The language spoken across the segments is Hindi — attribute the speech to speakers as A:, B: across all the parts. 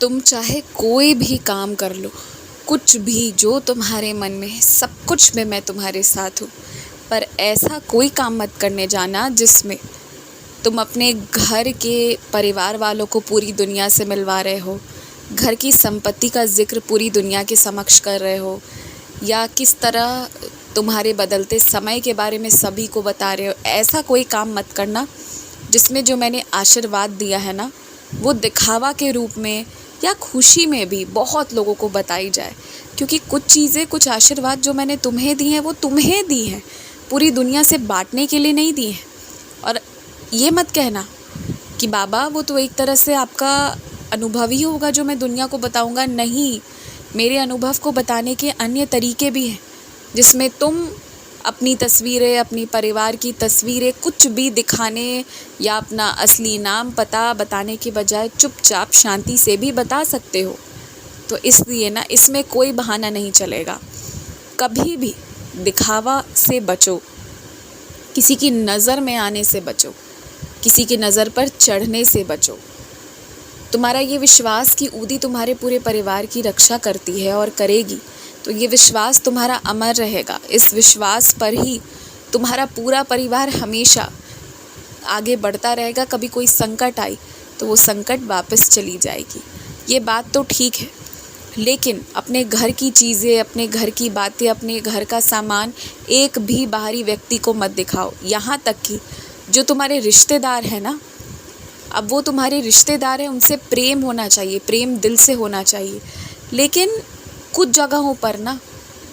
A: तुम चाहे कोई भी काम कर लो, कुछ भी जो तुम्हारे मन में है, सब कुछ में मैं तुम्हारे साथ हूँ। पर ऐसा कोई काम मत करने जाना जिसमें तुम अपने घर के परिवार वालों को पूरी दुनिया से मिलवा रहे हो, घर की संपत्ति का ज़िक्र पूरी दुनिया के समक्ष कर रहे हो, या किस तरह तुम्हारे बदलते समय के बारे में सभी को बता रहे हो। ऐसा कोई काम मत करना जिसमें जो मैंने आशीर्वाद दिया है ना, वो दिखावा के रूप में या खुशी में भी बहुत लोगों को बताई जाए। क्योंकि कुछ चीज़ें, कुछ आशीर्वाद जो मैंने तुम्हें दी हैं, वो तुम्हें दी हैं, पूरी दुनिया से बांटने के लिए नहीं दी हैं। और ये मत कहना कि बाबा वो तो एक तरह से आपका अनुभव ही होगा जो मैं दुनिया को बताऊंगा। नहीं, मेरे अनुभव को बताने के अन्य तरीके भी हैं, जिसमें तुम अपनी तस्वीरें, अपनी परिवार की तस्वीरें कुछ भी दिखाने या अपना असली नाम पता बताने के बजाय चुपचाप शांति से भी बता सकते हो। तो इसलिए ना, इसमें कोई बहाना नहीं चलेगा। कभी भी दिखावा से बचो, किसी की नज़र में आने से बचो, किसी की नज़र पर चढ़ने से बचो। तुम्हारा ये विश्वास कि ऊदी तुम्हारे पूरे परिवार की रक्षा करती है और करेगी, तो ये विश्वास तुम्हारा अमर रहेगा। इस विश्वास पर ही तुम्हारा पूरा परिवार हमेशा आगे बढ़ता रहेगा। कभी कोई संकट आई तो वो संकट वापस चली जाएगी। ये बात तो ठीक है, लेकिन अपने घर की चीज़ें, अपने घर की बातें, अपने घर का सामान एक भी बाहरी व्यक्ति को मत दिखाओ। यहाँ तक कि जो तुम्हारे रिश्तेदार हैं ना, अब वो तुम्हारे रिश्तेदार हैं, उनसे प्रेम होना चाहिए, प्रेम दिल से होना चाहिए। लेकिन कुछ जगहों पर ना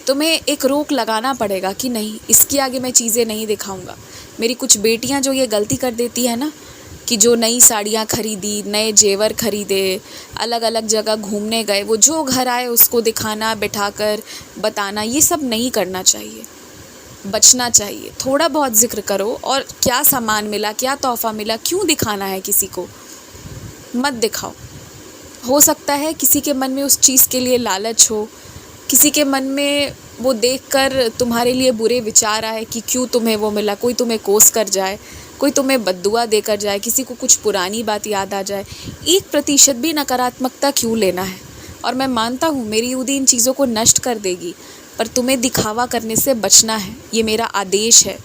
A: तुम्हें एक रोक लगाना पड़ेगा कि नहीं, इसके आगे मैं चीज़ें नहीं दिखाऊंगा। मेरी कुछ बेटियां जो ये गलती कर देती है ना, कि जो नई साड़ियाँ खरीदी, नए जेवर खरीदे, अलग अलग जगह घूमने गए, वो जो घर आए उसको दिखाना, बिठाकर बताना, ये सब नहीं करना चाहिए, बचना चाहिए। थोड़ा बहुत जिक्र करो, और क्या सामान मिला, क्या तोहफ़ा मिला, क्यों दिखाना है किसी को, मत दिखाओ। हो सकता है किसी के मन में उस चीज़ के लिए लालच हो, किसी के मन में वो देखकर तुम्हारे लिए बुरे विचार आए कि क्यों तुम्हें वो मिला, कोई तुम्हें कोस कर जाए, कोई तुम्हें बद्दुआ देकर जाए, किसी को कुछ पुरानी बात याद आ जाए। 1% भी नकारात्मकता क्यों लेना है। और मैं मानता हूँ मेरी ऊदी इन चीज़ों को नष्ट कर देगी, पर तुम्हें दिखावा करने से बचना है, ये मेरा आदेश है।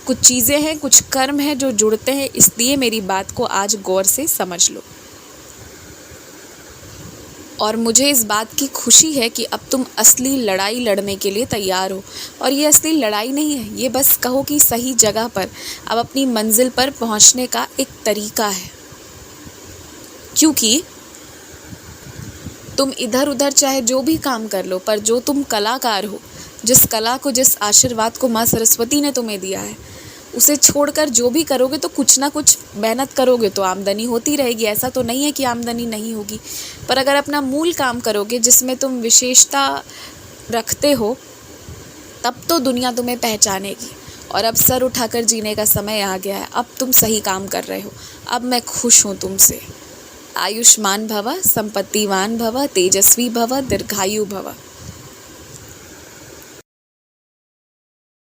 A: कुछ चीज़ें हैं, कुछ कर्म हैं जो जुड़ते हैं, इसलिए मेरी बात को आज गौर से समझ लो। और मुझे इस बात की खुशी है कि अब तुम असली लड़ाई लड़ने के लिए तैयार हो। और ये असली लड़ाई नहीं है, ये बस कहो कि सही जगह पर अब अपनी मंजिल पर पहुंचने का एक तरीका है। क्योंकि तुम इधर उधर चाहे जो भी काम कर लो, पर जो तुम कलाकार हो, जिस कला को, जिस आशीर्वाद को माँ सरस्वती ने तुम्हें दिया है, उसे छोड़कर जो भी करोगे तो कुछ ना कुछ मेहनत करोगे तो आमदनी होती रहेगी। ऐसा तो नहीं है कि आमदनी नहीं होगी, पर अगर अपना मूल काम करोगे जिसमें तुम विशेषता रखते हो, तब तो दुनिया तुम्हें पहचानेगी। और अब सर उठाकर जीने का समय आ गया है। अब तुम सही काम कर रहे हो। अब मैं खुश हूँ तुमसे। आयुष्मान भव, संपत्तिवान भव, तेजस्वी भव, दीर्घायु भव।